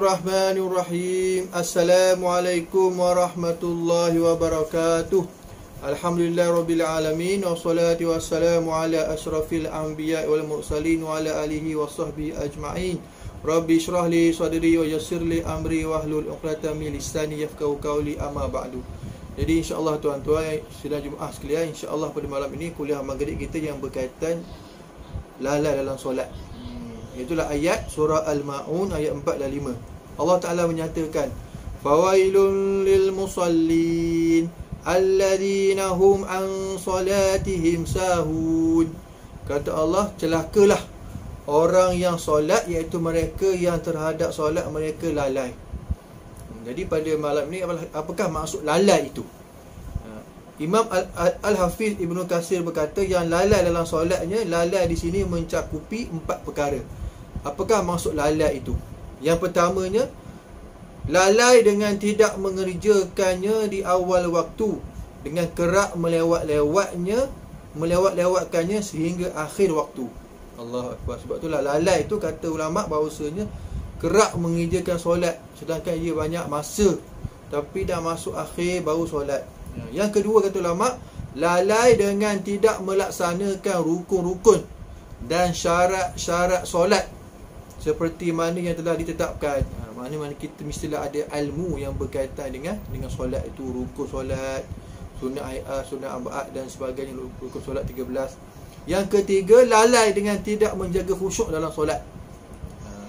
Bismillahirrahmanirrahim. Assalamualaikum warahmatullahi wabarakatuh. Alhamdulillahirabbil alamin wassalatu wassalamu ala asyrafil anbiya'i wal mursalin wa ala alihi washabbihi ajma'in. Rabbi shrah li sadri wa yassir li amri wahlul 'uqdatam min lisani yafqahu qawli, amma ba'du. Jadi insya-Allah tuan-tuan sidang Jumaat sekalian, insya-Allah pada malam ini kuliah maghrib kita yang berkaitan lalai dalam solat. Itulah ayat surah Al-Ma'un ayat 4 dan 5. Allah Ta'ala menyatakan, fawailun lil musallin alladhina hum an salatihim sahun. Kata Allah, celakalah orang yang solat, iaitu mereka yang terhadap solat mereka lalai. Jadi pada malam ni, apakah maksud lalai itu? Imam Al-Hafiz Ibnu Katsir berkata, yang lalai dalam solatnya, lalai di sini mencakupi 4 perkara. Apakah maksud lalai itu? Yang pertamanya, lalai dengan tidak mengerjakannya di awal waktu, dengan kerap melewatkannya sehingga akhir waktu. Allahu Akbar. Sebab itulah lalai itu, kata ulama' bahawasanya kerap mengerjakan solat, sedangkan ia banyak masa, tapi dah masuk akhir baru solat. Yang kedua, kata ulama', lalai dengan tidak melaksanakan rukun-rukun dan syarat-syarat solat seperti mana yang telah ditetapkan. Mana-mana kita mestilah ada ilmu yang berkaitan dengan solat itu, rukun solat, sunnah ayat, sunnah arba'at dan sebagainya, rukun solat 13. Yang ketiga, lalai dengan tidak menjaga khusyuk dalam solat.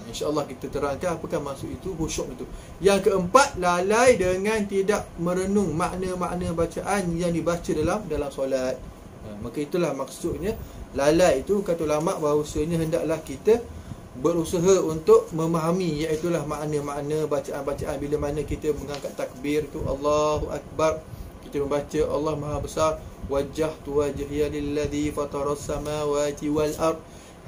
InsyaAllah kita terangkan apakah maksud itu, khusyuk itu. Yang keempat, lalai dengan tidak merenung makna-makna bacaan yang dibaca dalam solat. Maka itulah maksudnya lalai itu, kata ulama' bahawasanya hendaklah kita berusaha untuk memahami, iaitulah makna-makna bacaan-bacaan. Bila mana kita mengangkat takbir tu, Allahu Akbar, kita membaca Allah Maha Besar, wajjahtu wajhiya lilladzi fataras samawati wal ard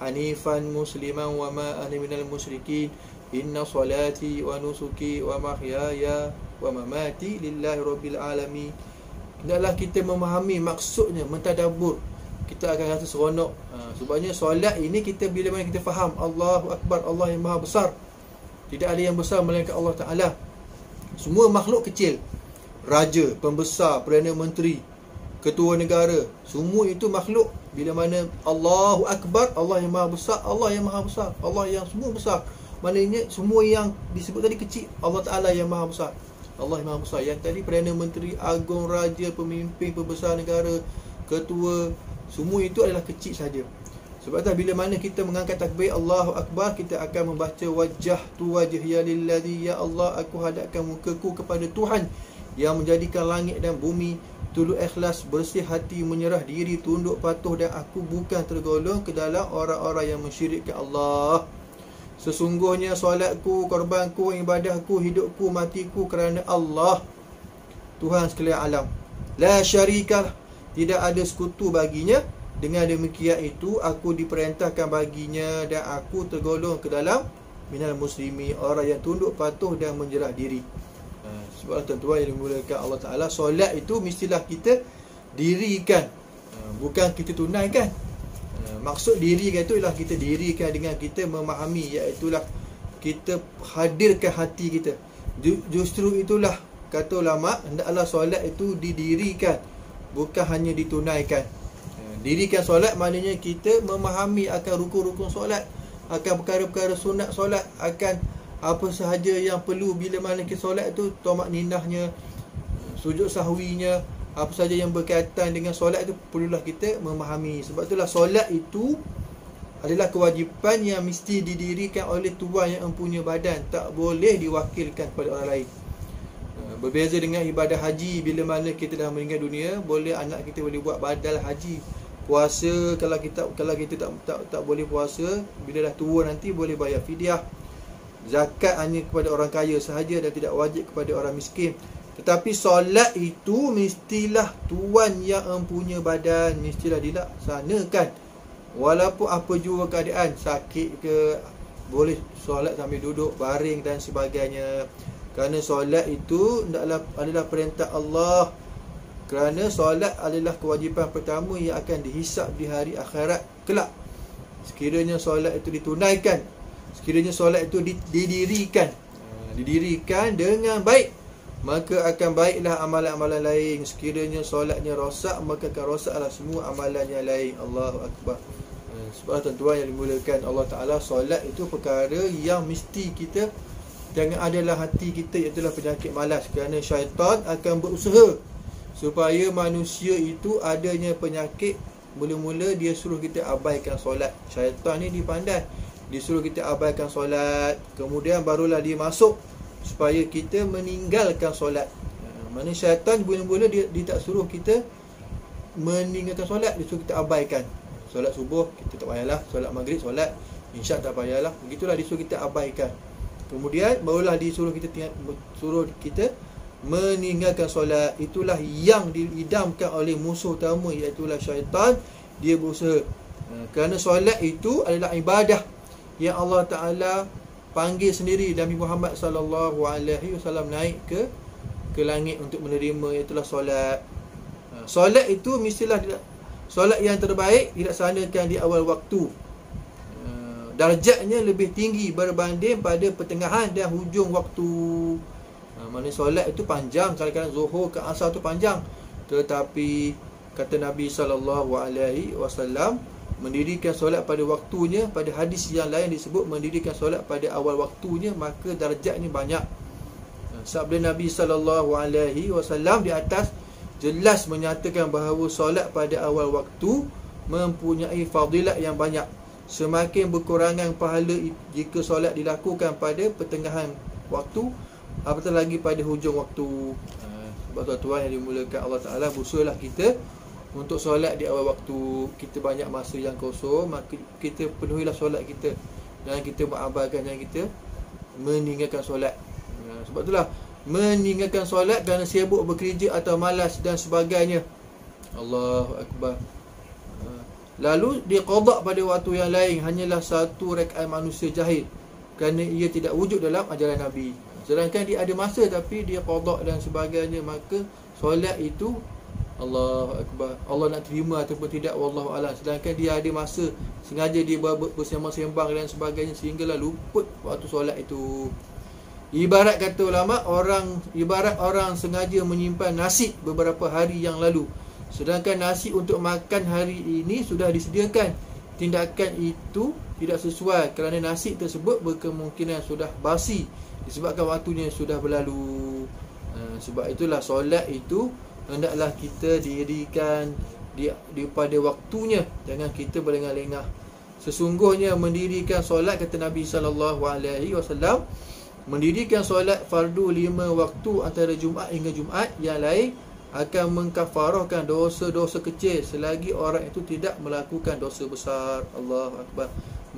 hanifan musliman wa ma ana minal musyrikin inna salati wa nusuki wa mahyaya wa mamati lillahi rabbil alamin. Hendaklah kita memahami maksudnya, mentadabbur, kita akan rasa seronok. Sebabnya solat ini, kita bila mana kita faham Allahu Akbar, Allah yang Maha Besar, tidak ada yang besar melainkan Allah Ta'ala. Semua makhluk kecil, raja, pembesar, Perdana Menteri, ketua negara, semua itu makhluk. Bila mana Allahu Akbar, Allah yang Maha Besar, Allah yang Maha Besar, Allah yang semua besar. Maknanya semua yang disebut tadi kecil, Allah Ta'ala yang Maha Besar, Allah yang Maha Besar. Yang tadi Perdana Menteri, agung, raja, pemimpin, pembesar negara, ketua, semua itu adalah kecil saja. Sebab tu bila mana kita mengangkat takbir Allahu Akbar, kita akan membaca wajjahtu wajhiya lilladzi, ya Allah, aku hadapkan mukaku kepada Tuhan yang menjadikan langit dan bumi, tunduk ikhlas, bersih hati, menyerah diri, tunduk patuh, dan aku bukan tergolong ke dalam orang-orang yang mensyirikkan Allah. Sesungguhnya solatku, korbanku, ibadahku, hidupku, matiku kerana Allah, Tuhan sekalian alam. La syarikah, tidak ada sekutu baginya. Dengan demikian itu, aku diperintahkan baginya dan aku tergolong ke dalam minal muslimi, orang yang tunduk patuh dan menyerah diri. Sebab tuan-tuan yang dimuliakan Allah Ta'ala, solat itu mestilah kita dirikan, bukan kita tunaikan. Maksud dirikan itu ialah kita dirikan dengan kita memahami, iaitulah kita hadirkan hati kita. Justru itulah, kata ulama', hendaklah solat itu didirikan, bukan hanya ditunaikan. Dirikan solat maknanya kita memahami akan rukun-rukun solat, akan perkara-perkara sunat solat, akan apa sahaja yang perlu bila mana kita solat itu, tamak ninahnya, sujud sahwinya, apa sahaja yang berkaitan dengan solat itu perlulah kita memahami. Sebab itulah solat itu adalah kewajipan yang mesti didirikan oleh Tuhan yang mempunyai badan, tak boleh diwakilkan kepada orang lain. Berbeza dengan ibadah haji, bila mana kita dah meninggal dunia, boleh anak kita boleh buat badal haji. Puasa, kalau kita tak boleh puasa, bila dah tua nanti boleh bayar fidyah. Zakat hanya kepada orang kaya sahaja dan tidak wajib kepada orang miskin. Tetapi solat itu mestilah Tuhan yang mempunyai badan, mestilah dilaksanakan. Walaupun apa jua keadaan, sakit ke, boleh solat sambil duduk, baring dan sebagainya. Kerana solat itu adalah perintah Allah. Kerana solat adalah kewajipan pertama yang akan dihisap di hari akhirat kelak. Sekiranya solat itu ditunaikan, sekiranya solat itu didirikan, didirikan dengan baik, maka akan baiklah amalan-amalan lain. Sekiranya solatnya rosak, maka akan rosaklah semua amalan yang lain. Allahu Akbar. Sebab tuan-tuan yang dimuliakan Allah Ta'ala, solat itu perkara yang mesti kita jangan adalah hati kita, iaitulah penyakit malas. Kerana syaitan akan berusaha supaya manusia itu adanya penyakit. Mula-mula dia suruh kita abaikan solat. Syaitan ni dia pandai, dia suruh kita abaikan solat, kemudian barulah dia masuk supaya kita meninggalkan solat. Mana syaitan mula-mula dia tak suruh kita meninggalkan solat, dia suruh kita abaikan. Solat subuh kita tak payahlah, solat maghrib, solat isyak tak payahlah. Begitulah dia suruh kita abaikan. Kemudian barulah dia suruh kita meninggalkan solat. Itulah yang diidamkan oleh musuh utama, iaitulah syaitan. Dia berusaha, kerana solat itu adalah ibadah yang Allah Ta'ala panggil sendiri Nabi Muhammad SAW naik ke langit untuk menerima, itulah solat. Solat itu mestilah solat yang terbaik dilaksanakan di awal waktu. Darjatnya lebih tinggi berbanding pada pertengahan dan hujung waktu. Mana solat itu panjang, kadang-kadang zuhur ke asar itu panjang, tetapi kata Nabi SAW, mendirikan solat pada waktunya. Pada hadis yang lain disebut mendirikan solat pada awal waktunya, maka darjatnya banyak. Sabda Nabi SAW di atas jelas menyatakan bahawa solat pada awal waktu mempunyai fadilat yang banyak. Semakin berkurangan pahala jika solat dilakukan pada pertengahan waktu, apatah lagi pada hujung waktu. Sebab tuan-tuan yang dimulakan Allah Ta'ala, berusahalah kita untuk solat di awal waktu. Kita banyak masa yang kosong, maka kita penuhilah solat kita. Jangan kita mengabaikan, jangan kita meninggalkan solat. Sebab itulah meninggalkan solat kerana sibuk bekerja atau malas dan sebagainya. Allahu Akbar. Lalu dia qada pada waktu yang lain, hanyalah satu rakaat manusia jahil, kerana ia tidak wujud dalam ajaran Nabi. Sedangkan dia ada masa tapi dia qada dan sebagainya, maka solat itu Allahu Akbar, Allah nak terima ataupun tidak, wallahu a'lam. Sedangkan dia ada masa, sengaja dia bersembang-sembang dan sebagainya, sehinggalah luput waktu solat itu. Ibarat kata ulama, ibarat orang sengaja menyimpan nasi beberapa hari yang lalu, sedangkan nasi untuk makan hari ini sudah disediakan. Tindakan itu tidak sesuai kerana nasi tersebut berkemungkinan sudah basi disebabkan waktunya sudah berlalu. Sebab itulah solat itu hendaklah kita dirikan pada waktunya, jangan kita berlengah-lengah. Sesungguhnya mendirikan solat, kata Nabi SAW, mendirikan solat fardu 5 waktu antara Jumaat hingga Jumaat yang lain akan mengkafarahkan dosa-dosa kecil selagi orang itu tidak melakukan dosa besar. Allahu Akbar.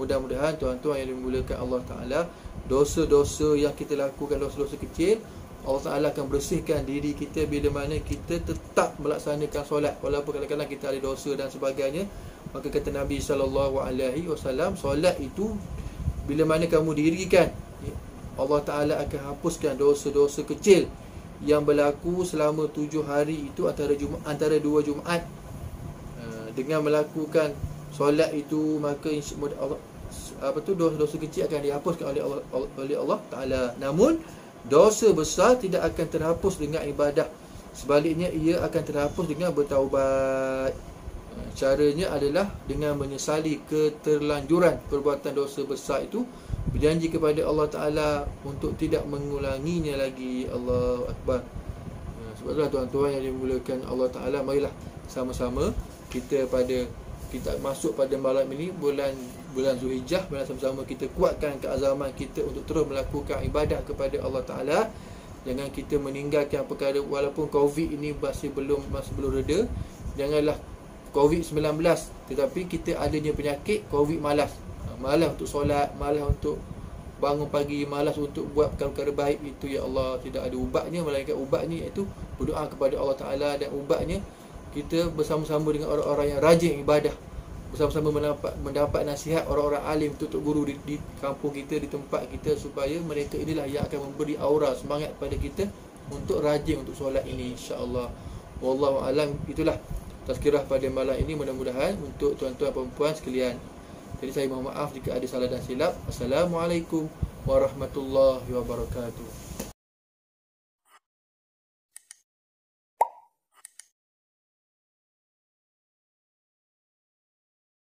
Mudah-mudahan tuan-tuan yang dimuliakan Allah Ta'ala, dosa-dosa yang kita lakukan, dosa-dosa kecil, Allah Ta'ala akan bersihkan diri kita bila mana kita tetap melaksanakan solat, walaupun kadang-kadang kita ada dosa dan sebagainya. Maka kata Nabi SAW, solat itu bila mana kamu dirikan, Allah Ta'ala akan hapuskan dosa-dosa kecil yang berlaku selama 7 hari itu antara 2 Jumaat. Dengan melakukan solat itu, maka dosa-dosa kecil akan dihapuskan oleh Allah Ta'ala. Namun dosa besar tidak akan terhapus dengan ibadah, sebaliknya ia akan terhapus dengan bertaubat. Caranya adalah dengan menyesali keterlanjuran perbuatan dosa besar itu, berjanji kepada Allah Ta'ala untuk tidak mengulanginya lagi. Allahu Akbar. Sebab itulah tuan-tuan yang dimuliakan Allah Ta'ala, marilah sama-sama kita masuk pada malam ini, bulan Zulhijjah, marilah sama-sama kita kuatkan keazaman kita untuk terus melakukan ibadah kepada Allah Ta'ala. Jangan kita meninggalkan perkara, walaupun Covid ini masih belum reda. Janganlah Covid-19, tetapi kita adanya penyakit Covid malas. Malas untuk solat, malas untuk bangun pagi, malas untuk buat perkara-perkara baik itu, ya Allah, tidak ada ubatnya melainkan ubatnya iaitu berdoa kepada Allah Ta'ala. Dan ubatnya kita bersama-sama dengan orang-orang yang rajin ibadah, bersama-sama mendapat nasihat orang-orang alim, tutup guru di kampung kita, di tempat kita, supaya mereka inilah yang akan memberi aura semangat pada kita untuk rajin untuk solat ini, insya-Allah. Wallahu alam. Itulah tazkirah pada malam ini, mudah-mudahan untuk tuan-tuan dan puan-puan sekalian. Jadi saya mohon maaf jika ada salah dan silap. Assalamualaikum warahmatullahi wabarakatuh.